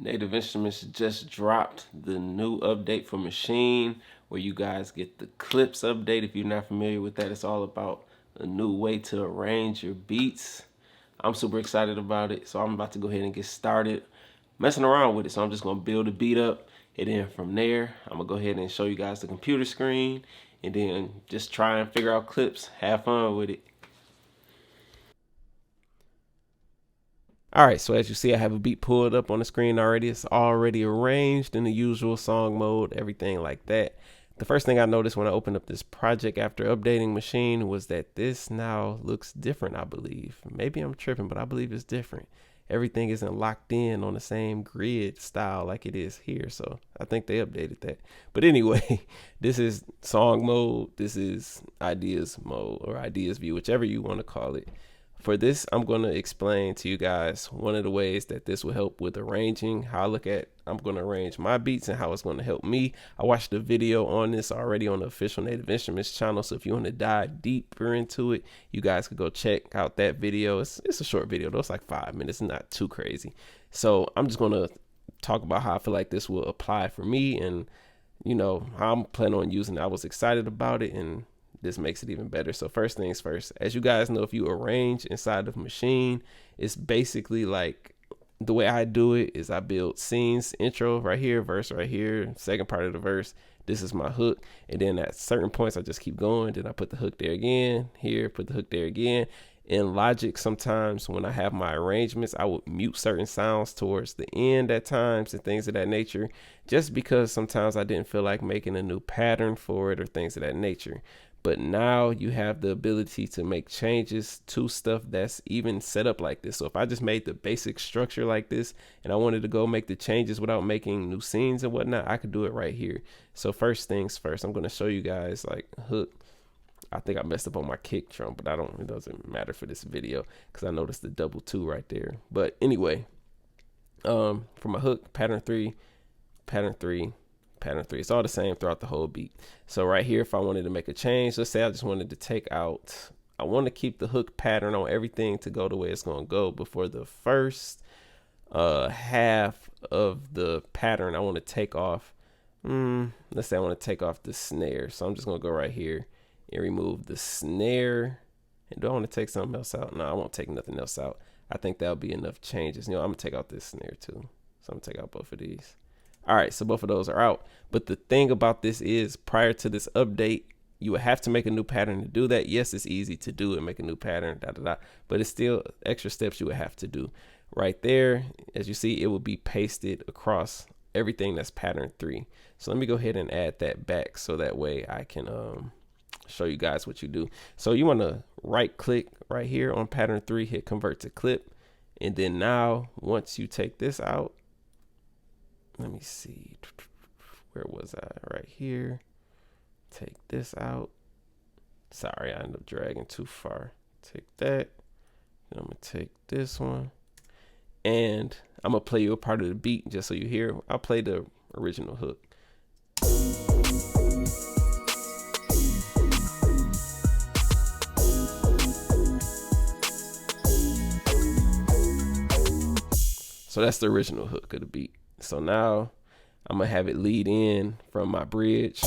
Native Instruments just dropped the new update for Maschine, where you guys get the clips update. If you're not familiar with that, it's all about a new way to arrange your beats. I'm super excited about it, so I'm about to go ahead and get started messing around with it. So I'm just gonna build a beat up, and then from there, I'm gonna go ahead and show you guys the computer screen, and then just try and figure out clips, have fun with it. All right, so as you see, I have a beat pulled up on the screen already. It's already arranged in the usual song mode, everything like that. The first thing I noticed when I opened up this project after updating Maschine was that this now looks different, I believe. Maybe I'm tripping, but I believe it's different. Everything isn't locked in on the same grid style like it is here, so I think they updated that. But anyway, this is song mode, this is ideas mode, or ideas view, whichever you want to call it. For this, I'm going to explain to you guys one of the ways that this will help with arranging, how I look at, I'm going to arrange my beats and how it's going to help me. I watched a video on this already on the official Native Instruments channel, so if you want to dive deeper into it, you guys could go check out that video. It's a short video though, it's like 5 minutes, not too crazy. So I'm just going to talk about how I feel like this will apply for me and, you know, how I'm planning on using it. I was excited about it, and this makes it even better. So first things first, as you guys know, if you arrange inside of Maschine, it's basically like the way I do it is I build scenes, intro right here, verse right here, second part of the verse. This is my hook. And then at certain points, I just keep going. Then I put the hook there again, here, put the hook there again. In Logic, sometimes when I have my arrangements, I would mute certain sounds towards the end at times and things of that nature, just because sometimes I didn't feel like making a new pattern for it or things of that nature. But now you have the ability to make changes to stuff that's even set up like this. So if I just made the basic structure like this and I wanted to go make the changes without making new scenes and whatnot, I could do it right here. So first things first, I'm going to show you guys like hook. I think I messed up on my kick drum, but it doesn't matter for this video because I noticed the double 2 right there. But anyway, for my hook, pattern 3, pattern 3, pattern 3. It's all the same throughout the whole beat. So right here, if I wanted to make a change, let's say I just wanted to take out, I want to keep the hook pattern on everything to go the way it's going to go. Before the first half of the pattern, I want to take off, let's say I want to take off the snare. So I'm just going to go right here and remove the snare. And do I want to take something else out? No, I won't take nothing else out. I think that'll be enough changes. I'm going to take out this snare too. So I'm going to take out both of these. All right, so both of those are out. But the thing about this is, prior to this update, you would have to make a new pattern to do that. Yes, it's easy to do and make a new pattern, but it's still extra steps you would have to do. Right there, as you see, it will be pasted across everything that's pattern 3. So let me go ahead and add that back so that way I can show you guys what you do. So you want to right click right here on pattern 3, hit convert to clip. And then now, once you take this out, let me see, where was I? Right here. Take this out. Sorry, I ended up dragging too far. Take that. Then I'm going to take this one. And I'm going to play you a part of the beat just so you hear. I'll play the original hook. So that's the original hook of the beat. So now I'm gonna have it lead in from my bridge.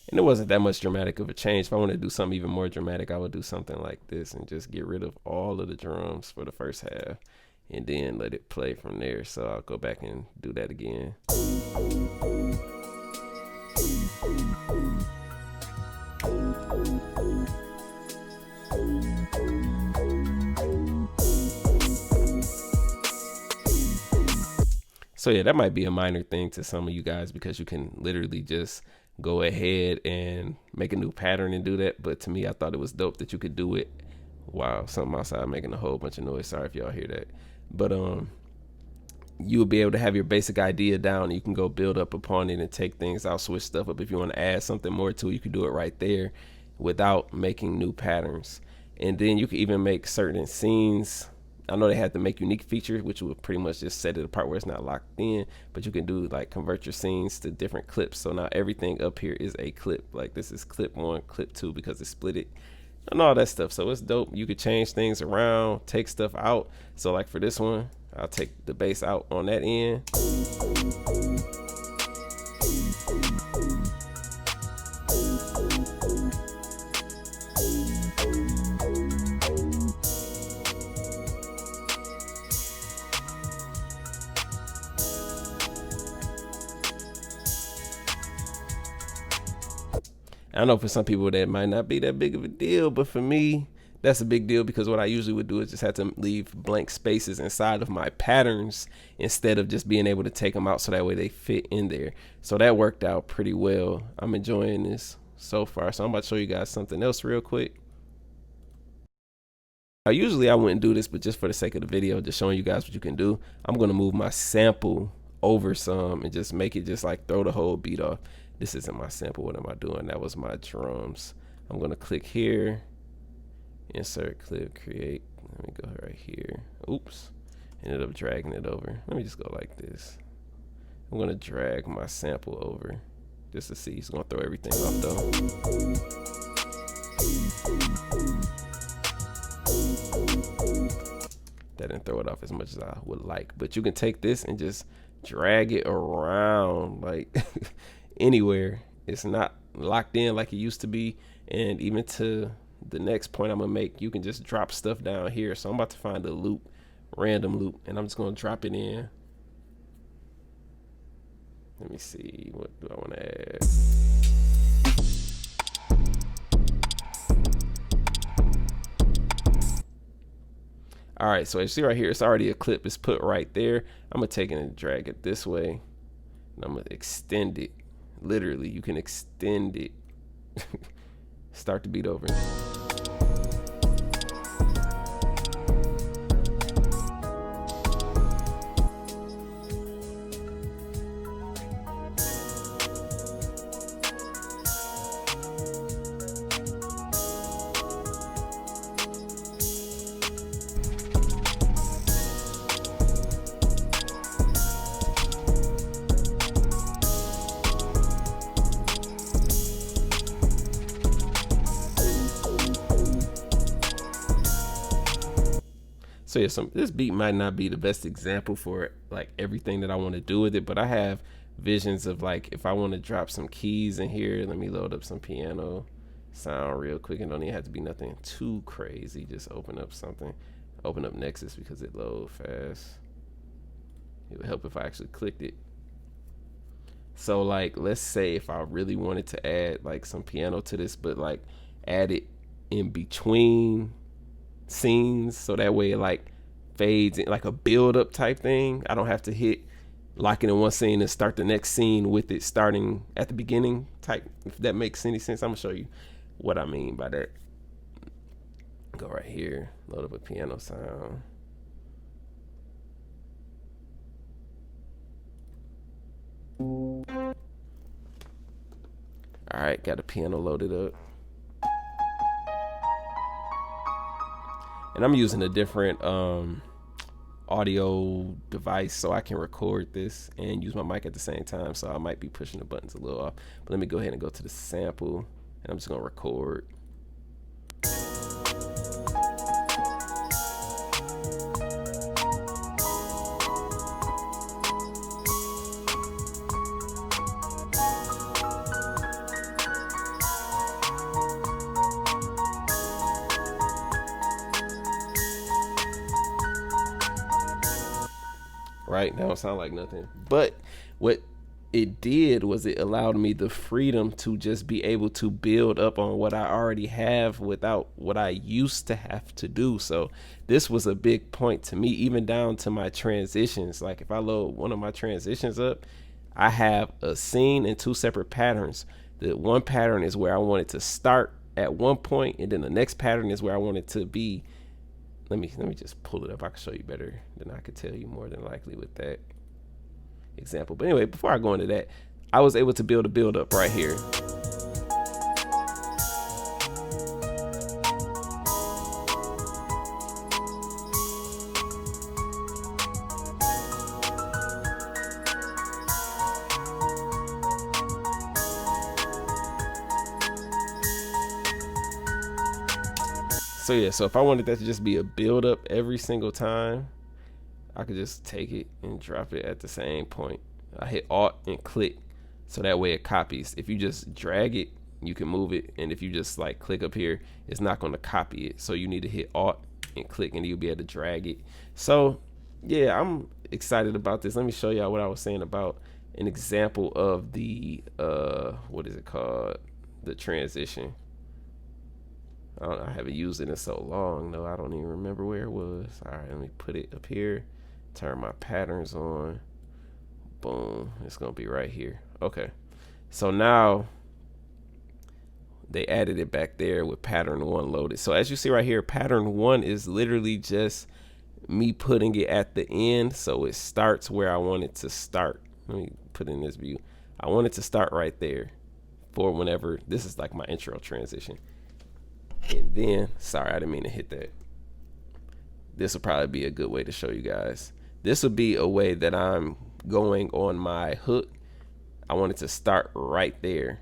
And it wasn't that much dramatic of a change. If I want to do something even more dramatic, I would do something like this and just get rid of all of the drums for the first half and then let it play from there. So I'll go back and do that again. So yeah, that might be a minor thing to some of you guys because you can literally just go ahead and make a new pattern and do that. But to me, I thought it was dope that you could do it while something outside making a whole bunch of noise. Sorry if y'all hear that. But you will be able to have your basic idea down. You can go build up upon it and take things out, switch stuff up. If you want to add something more to it, you can do it right there without making new patterns. And then you can even make certain scenes. I know they have to make unique features, which will pretty much just set it apart where it's not locked in, but you can do like convert your scenes to different clips. So now everything up here is a clip. Like this is clip 1, clip 2 because it split it and all that stuff. So it's dope. You could change things around, take stuff out. So like for this one, I'll take the bass out on that end. I know for some people that might not be that big of a deal, but for me, that's a big deal because what I usually would do is just have to leave blank spaces inside of my patterns instead of just being able to take them out so that way they fit in there. So that worked out pretty well. I'm enjoying this so far. So I'm about to show you guys something else real quick. Usually I wouldn't do this, but just for the sake of the video, just showing you guys what you can do, I'm going to move my sample over some and just make it just like throw the whole beat off. This isn't my sample. What am I doing? That was my drums. I'm going to click here, insert clip, create. Let me go right here. Oops. Ended up dragging it over. Let me just go like this. I'm going to drag my sample over just to see. It's going to throw everything off though. That didn't throw it off as much as I would like, but you can take this and just drag it around like anywhere. It's not locked in like it used to be. And even to the next point I'm gonna make, you can just drop stuff down here. So I'm about to find a loop, random loop, and I'm just gonna drop it in. Let me see, what do I want to add? All right, so as you see right here, it's already a clip. It's put right there. I'm gonna take it and drag it this way, and I'm gonna extend it. Literally, you can extend it. Start the beat over. So yeah, this beat might not be the best example for like everything that I want to do with it, but I have visions of like if I want to drop some keys in here. Let me load up some piano sound real quick. It don't even have to be nothing too crazy. Just open up something. Open up Nexus because it loads fast. It would help if I actually clicked it. So like, let's say if I really wanted to add like some piano to this, but like add it in between scenes so that way it like fades in, like a build up type thing. I don't have to hit lock it in one scene and start the next scene with it starting at the beginning type, if that makes any sense. I'm gonna show you what I mean by that. Go right here, load up a piano sound. All right, got a piano loaded up. And I'm using a different audio device so I can record this and use my mic at the same time. So I might be pushing the buttons a little off. But let me go ahead and go to the sample, and I'm just gonna record. Right now it sound like nothing, but what it did was it allowed me the freedom to just be able to build up on what I already have without what I used to have to do. So this was a big point to me, even down to my transitions. Like if I load one of my transitions up, I have a scene and two separate patterns. The one pattern is where I want it to start at one point, and then the next pattern is where I want it to be let me just pull it up. I can show you better than I could tell you more than likely with that example. But anyway, before I go into that, I was able to build a build up right here. So yeah, so if I wanted that to just be a build up every single time, I could just take it and drop it at the same point. I hit Alt and click, so that way it copies. If you just drag it, you can move it, and if you just like click up here, it's not going to copy it. So you need to hit Alt and click, and you'll be able to drag it. So yeah, I'm excited about this. Let me show y'all what I was saying about an example of the what is it called? The transition. I haven't used it in so long, though. I don't even remember where it was. All right, let me put it up here. Turn my patterns on. Boom. It's going to be right here. Okay. So now they added it back there with pattern 1 loaded. So as you see right here, pattern 1 is literally just me putting it at the end. So it starts where I want it to start. Let me put in this view. I want it to start right there for whenever. This is like my intro transition. And then, sorry, I didn't mean to hit that. This will probably be a good way to show you guys. This would be a way that I'm going on my hook. I want it to start right there.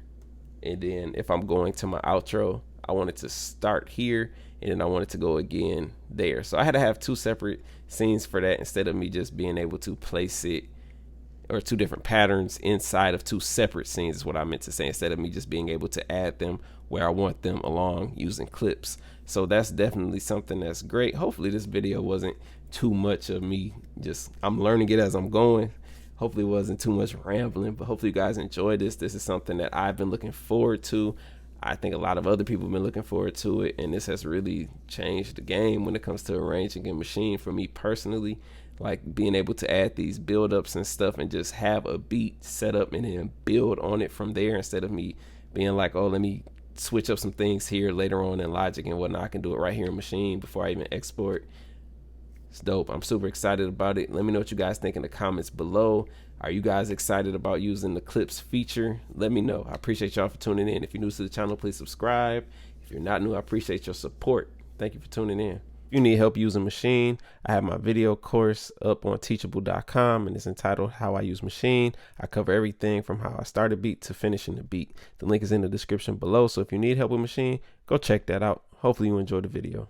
And then if I'm going to my outro, I want it to start here. And then I want it to go again there. So I had to have 2 separate scenes for that instead of me just being able to place it, or 2 different patterns inside of 2 separate scenes is what I meant to say, instead of me just being able to add them where I want them along using clips. So that's definitely something that's great. Hopefully this video wasn't too much of me I'm learning it as I'm going. Hopefully it wasn't too much rambling, but hopefully you guys enjoyed this. This is something that I've been looking forward to. I think a lot of other people have been looking forward to it, and this has really changed the game when it comes to arranging in Maschine for me personally. Like being able to add these build-ups and stuff and just have a beat set up and then build on it from there, instead of me being like, oh, let me switch up some things here later on in Logic and whatnot. I can do it right here in Maschine before I even export. It's dope. I'm super excited about it. Let me know what you guys think in the comments below. Are you guys excited about using the clips feature? Let me know. I appreciate y'all for tuning in. If you're new to the channel, please subscribe. If you're not new, I appreciate your support. Thank you for tuning in. If you need help using Maschine, I have my video course up on teachable.com, and it's entitled How I Use Maschine. I cover everything from how I start a beat to finishing the beat. The link is in the description below, so if you need help with Maschine, go check that out. Hopefully you enjoyed the video.